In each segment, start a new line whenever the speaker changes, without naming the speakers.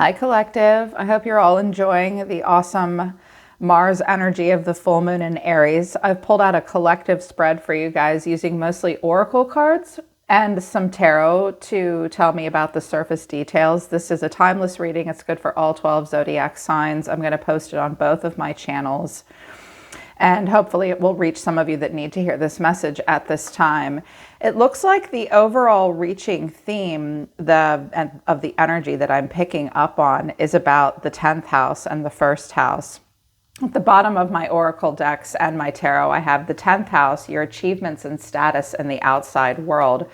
Hi, Collective. I hope you're all enjoying the awesome Mars energy of the full moon in Aries. I've pulled out a collective spread for you guys using mostly oracle cards and some tarot to tell me about the surface details. This is a timeless reading. It's good for all 12 zodiac signs. I'm going to post it on both of my channels. And hopefully it will reach some of you that need to hear this message at this time. It looks like the overall reaching theme of the energy that I'm picking up on is about the 10th house and the first house. At the bottom of my oracle decks and my tarot, I have the 10th house, your achievements and status in the outside world.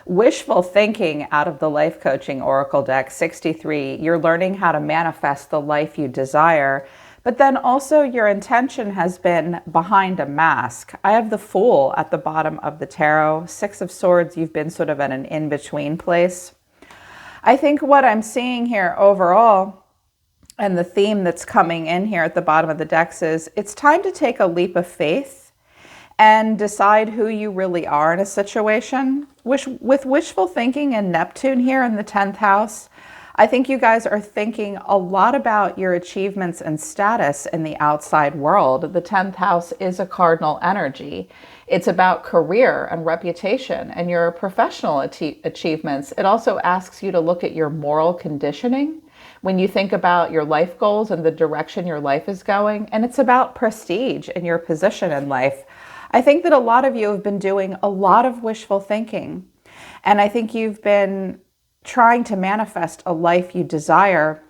Wishful thinking out of the life coaching oracle deck, 63, you're learning how to manifest the life you desire. But then also your intention has been behind a mask. I have the Fool at the bottom of the tarot. Six of Swords, you've been sort of in an in-between place. I think what I'm seeing here overall, and the theme that's coming in here at the bottom of the decks is, it's time to take a leap of faith and decide who you really are in a situation. With wishful thinking and Neptune here in the 10th house, I think you guys are thinking a lot about your achievements and status in the outside world. The 10th house is a cardinal energy. It's about career and reputation and your professional achievements. It also asks you to look at your moral conditioning when you think about your life goals and the direction your life is going. And it's about prestige and your position in life. I think that a lot of you have been doing a lot of wishful thinking. And I think you've been trying to manifest a life you desire,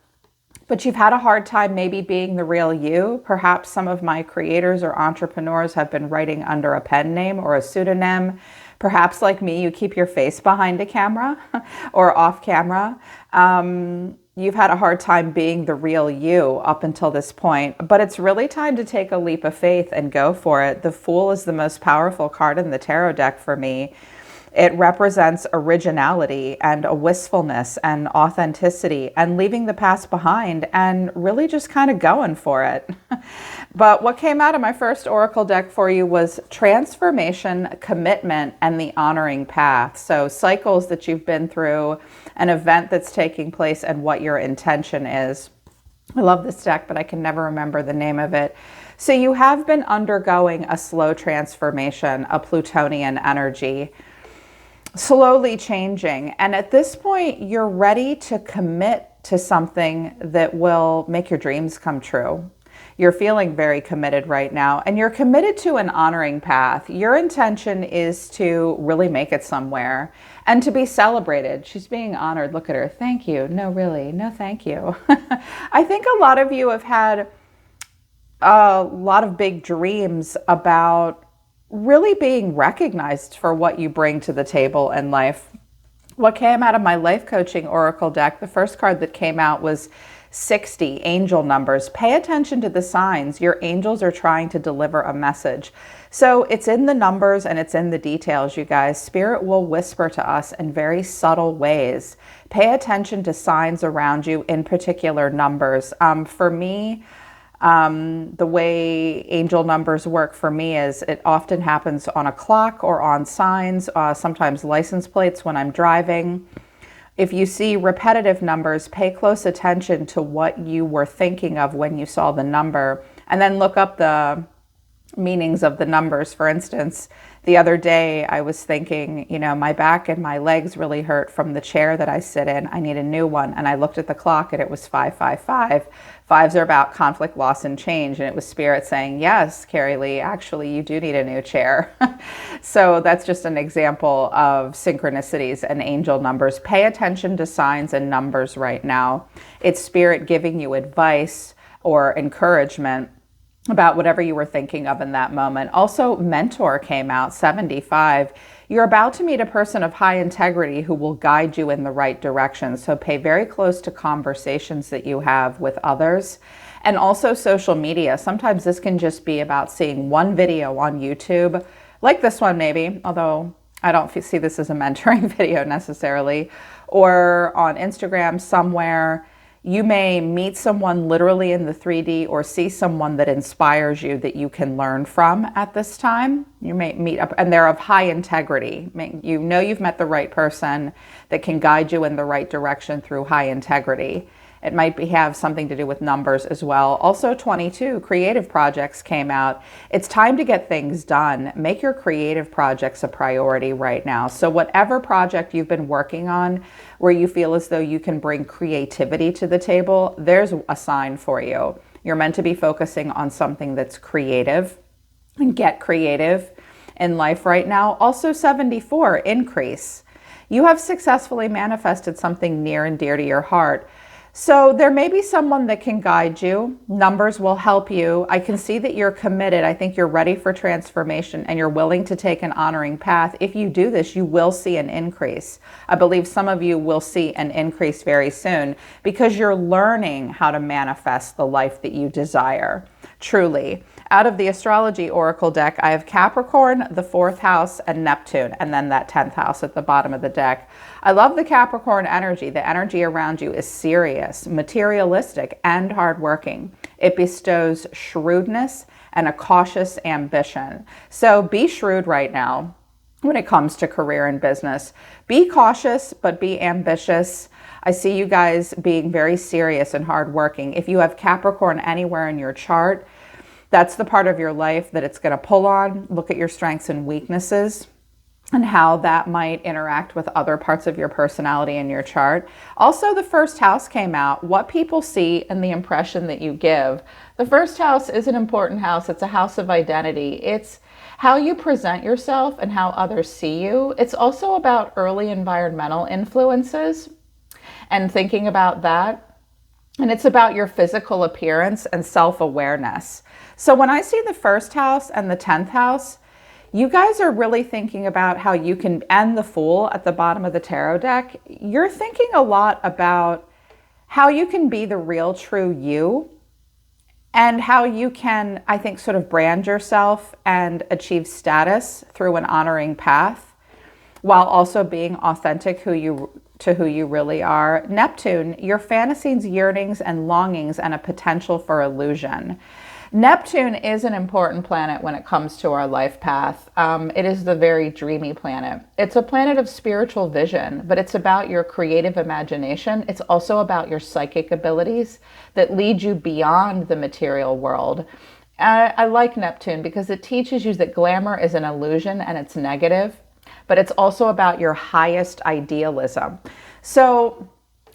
but you've had a hard time maybe being the real you. Perhaps some of my creators or entrepreneurs have been writing under a pen name or a pseudonym. Perhaps like me, you keep your face behind a camera or off camera. You've had a hard time being the real you up until this point, but it's really time to take a leap of faith and go for it. The Fool is the most powerful card in the tarot deck for me. It represents originality and a wistfulness and authenticity and leaving the past behind and really just kind of going for it. But what came out of my first oracle deck for you was transformation, commitment, and the honoring path. So cycles that you've been through, an event that's taking place, and what your intention is. I love this deck, but I can never remember the name of it. So you have been undergoing a slow transformation, a Plutonian energy, slowly changing. And at this point, you're ready to commit to something that will make your dreams come true. You're feeling very committed right now, and you're committed to an honoring path. Your intention is to really make it somewhere and to be celebrated. She's being honored. Look at her. Thank you. No, really. No, thank you. I think a lot of you have had a lot of big dreams about really being recognized for what you bring to the table in life. What came out of my life coaching oracle deck, the first card that came out was 60, angel numbers. Pay attention to the signs. Your angels are trying to deliver a message. So it's in the numbers and it's in the details, you guys. Spirit will whisper to us in very subtle ways. Pay attention to signs around you, in particular numbers. For me, the way angel numbers work for me is it often happens on a clock or on signs, sometimes license plates when I'm driving. If you see repetitive numbers, pay close attention to what you were thinking of when you saw the number, and then look up the meanings of the numbers. For instance, the other day I was thinking, my back and my legs really hurt from the chair that I sit in. I need a new one. And I looked at the clock and it was 555. Fives are about conflict, loss, and change. And it was Spirit saying, yes, Carrie Lee, actually, you do need a new chair. So that's just an example of synchronicities and angel numbers. Pay attention to signs and numbers right now. It's Spirit giving you advice or encouragement about whatever you were thinking of in that moment. Also, Mentor came out, 75. You're about to meet a person of high integrity who will guide you in the right direction. So pay very close to conversations that you have with others. And also social media. Sometimes this can just be about seeing one video on YouTube, like this one maybe, although I don't see this as a mentoring video necessarily, or on Instagram somewhere. You may meet someone literally in the 3D or see someone that inspires you that you can learn from at this time. You may meet up and they're of high integrity. You know you've met the right person that can guide you in the right direction through high integrity. It might have something to do with numbers as well. Also 22, creative projects came out. It's time to get things done. Make your creative projects a priority right now. So whatever project you've been working on where you feel as though you can bring creativity to the table, there's a sign for you. You're meant to be focusing on something that's creative and get creative in life right now. Also 74, increase. You have successfully manifested something near and dear to your heart. So there may be someone that can guide you. Numbers will help you. I can see that you're committed. I think you're ready for transformation and you're willing to take an honoring path. If you do this, you will see an increase. I believe some of you will see an increase very soon because you're learning how to manifest the life that you desire. Truly. Out of the astrology oracle deck, I have Capricorn, the 4th house, and Neptune, and then that 10th house at the bottom of the deck. I love the Capricorn energy. The energy around you is serious, materialistic, and hardworking. It bestows shrewdness and a cautious ambition. So be shrewd right now when it comes to career and business. Be cautious, but be ambitious. I see you guys being very serious and hardworking. If you have Capricorn anywhere in your chart, that's the part of your life that it's going to pull on. Look at your strengths and weaknesses and how that might interact with other parts of your personality in your chart. Also, the 1st house came out, what people see and the impression that you give. The 1st house is an important house. It's a house of identity. It's how you present yourself and how others see you. It's also about early environmental influences and thinking about that. And it's about your physical appearance and self-awareness. So when I see the 1st house and the 10th house, you guys are really thinking about how you can, and the Fool at the bottom of the tarot deck, you're thinking a lot about how you can be the real true you and how you can, I think, sort of brand yourself and achieve status through an honoring path while also being authentic to who you really are. Neptune, your fantasies, yearnings, and longings, and a potential for illusion. Neptune is an important planet when it comes to our life path. It is the very dreamy planet. It's a planet of spiritual vision, but it's about your creative imagination. It's also about your psychic abilities that lead you beyond the material world. I like Neptune because it teaches you that glamour is an illusion and it's negative, but it's also about your highest idealism. So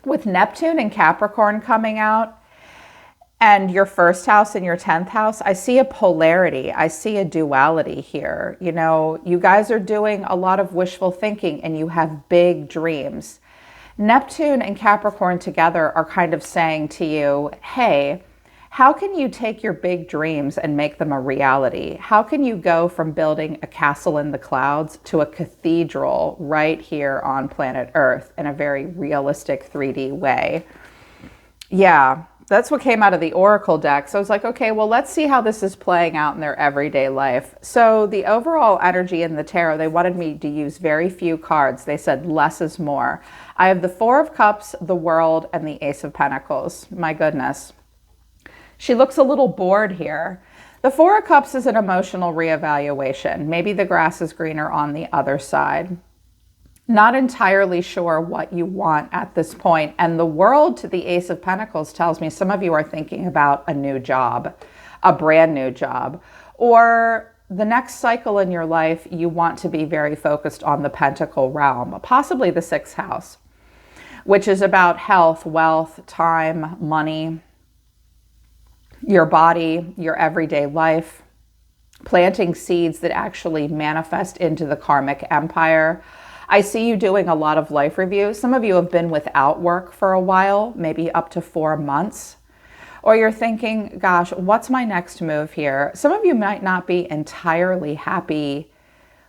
with Neptune and Capricorn coming out, and your 1st house and your 10th house, I see a polarity. I see a duality here. You know, you guys are doing a lot of wishful thinking and you have big dreams. Neptune and Capricorn together are kind of saying to you, hey, how can you take your big dreams and make them a reality? How can you go from building a castle in the clouds to a cathedral right here on planet Earth in a very realistic 3D way? Yeah. That's what came out of the Oracle deck. So I was like, okay, well, let's see how this is playing out in their everyday life. So the overall energy in the tarot, they wanted me to use very few cards. They said less is more. I have the 4 of Cups, the World, and the Ace of Pentacles. My goodness. She looks a little bored here. The 4 of Cups is an emotional reevaluation. Maybe the grass is greener on the other side. Not entirely sure what you want at this point. And the World to the Ace of Pentacles tells me some of you are thinking about a new job, a brand new job, or the next cycle in your life, you want to be very focused on the Pentacle realm, possibly the 6th house, which is about health, wealth, time, money, your body, your everyday life, planting seeds that actually manifest into the karmic empire. I see you doing a lot of life reviews. Some of you have been without work for a while, maybe up to 4 months. Or you're thinking, gosh, what's my next move here? Some of you might not be entirely happy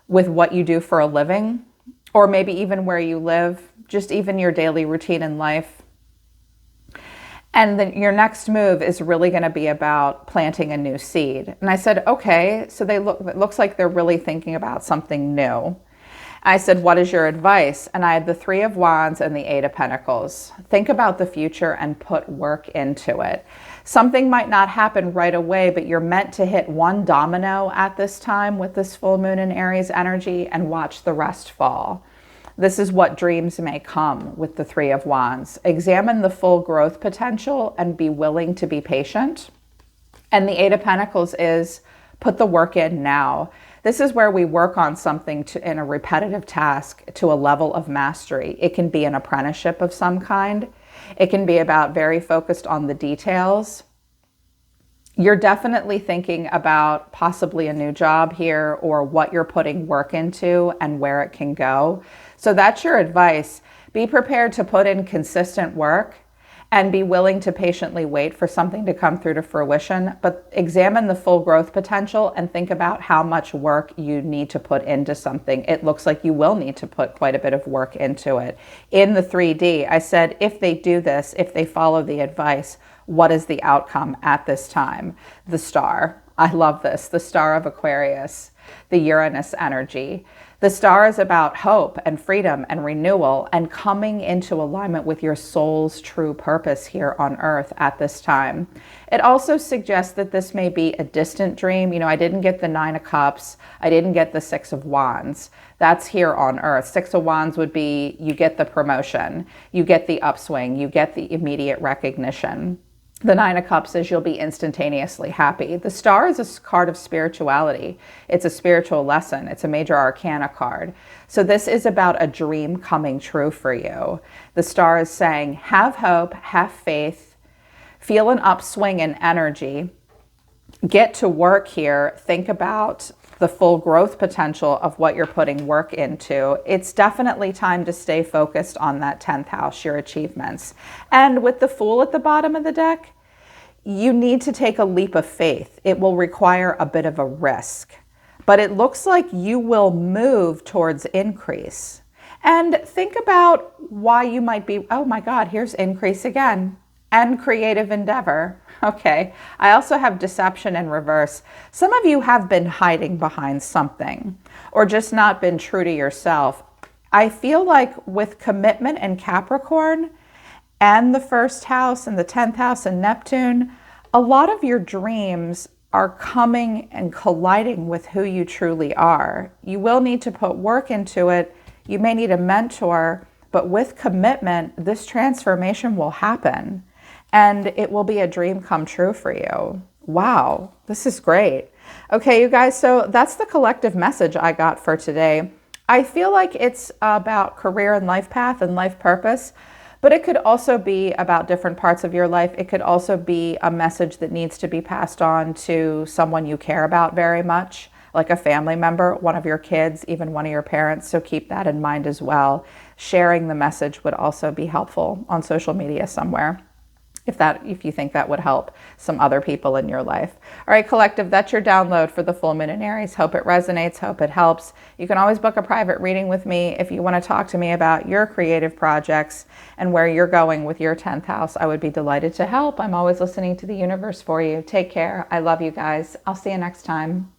with what you do for a living, or maybe even where you live, just even your daily routine in life. And then your next move is really going to be about planting a new seed. And I said, okay, so it looks like they're really thinking about something new. I said, what is your advice? And I had the 3 of Wands and the 8 of Pentacles. Think about the future and put work into it. Something might not happen right away, but you're meant to hit one domino at this time with this full moon in Aries energy and watch the rest fall. This is what dreams may come with the Three of Wands. Examine the full growth potential and be willing to be patient. And the Eight of Pentacles is put the work in now. This is where we work on something in a repetitive task to a level of mastery. It can be an apprenticeship of some kind. It can be about very focused on the details. You're definitely thinking about possibly a new job here, or what you're putting work into and where it can go. So that's your advice. Be prepared to put in consistent work and be willing to patiently wait for something to come through to fruition, but examine the full growth potential and think about how much work you need to put into something. It looks like you will need to put quite a bit of work into it. In the 3D, I said, if they do this, if they follow the advice, what is the outcome at this time? The Star. I love this. The Star of Aquarius, the Uranus energy. The Star is about hope and freedom and renewal and coming into alignment with your soul's true purpose here on Earth at this time. It also suggests that this may be a distant dream. You know, I didn't get the Nine of Cups. I didn't get the Six of Wands. That's here on Earth. Six of Wands would be you get the promotion, you get the upswing, you get the immediate recognition. The Nine of Cups is you'll be instantaneously happy. The Star is a card of spirituality. It's a spiritual lesson. It's a major arcana card. So this is about a dream coming true for you. The Star is saying, have hope, have faith, feel an upswing in energy, get to work here, think about the full growth potential of what you're putting work into. It's definitely time to stay focused on that 10th house, your achievements. And with the Fool at the bottom of the deck, you need to take a leap of faith. It will require a bit of a risk, but it looks like you will move towards increase. And think about why you might be, oh my God, here's increase again. And creative endeavor. Okay, I also have deception in reverse. Some of you have been hiding behind something or just not been true to yourself. I feel like with commitment and Capricorn and the first house and the 10th house and Neptune, a lot of your dreams are coming and colliding with who you truly are. You will need to put work into it. You may need a mentor, but with commitment, this transformation will happen. And it will be a dream come true for you. Wow, this is great. Okay, you guys, so that's the collective message I got for today. I feel like it's about career and life path and life purpose, but it could also be about different parts of your life. It could also be a message that needs to be passed on to someone you care about very much, like a family member, one of your kids, even one of your parents. So keep that in mind as well. Sharing the message would also be helpful on social media somewhere, if you think that would help some other people in your life. All right, collective, that's your download for the full moon in Aries. Hope it resonates, hope it helps. You can always book a private reading with me if you want to talk to me about your creative projects and where you're going with your 10th house. I would be delighted to help. I'm always listening to the universe for you. Take care. I love you guys. I'll see you next time.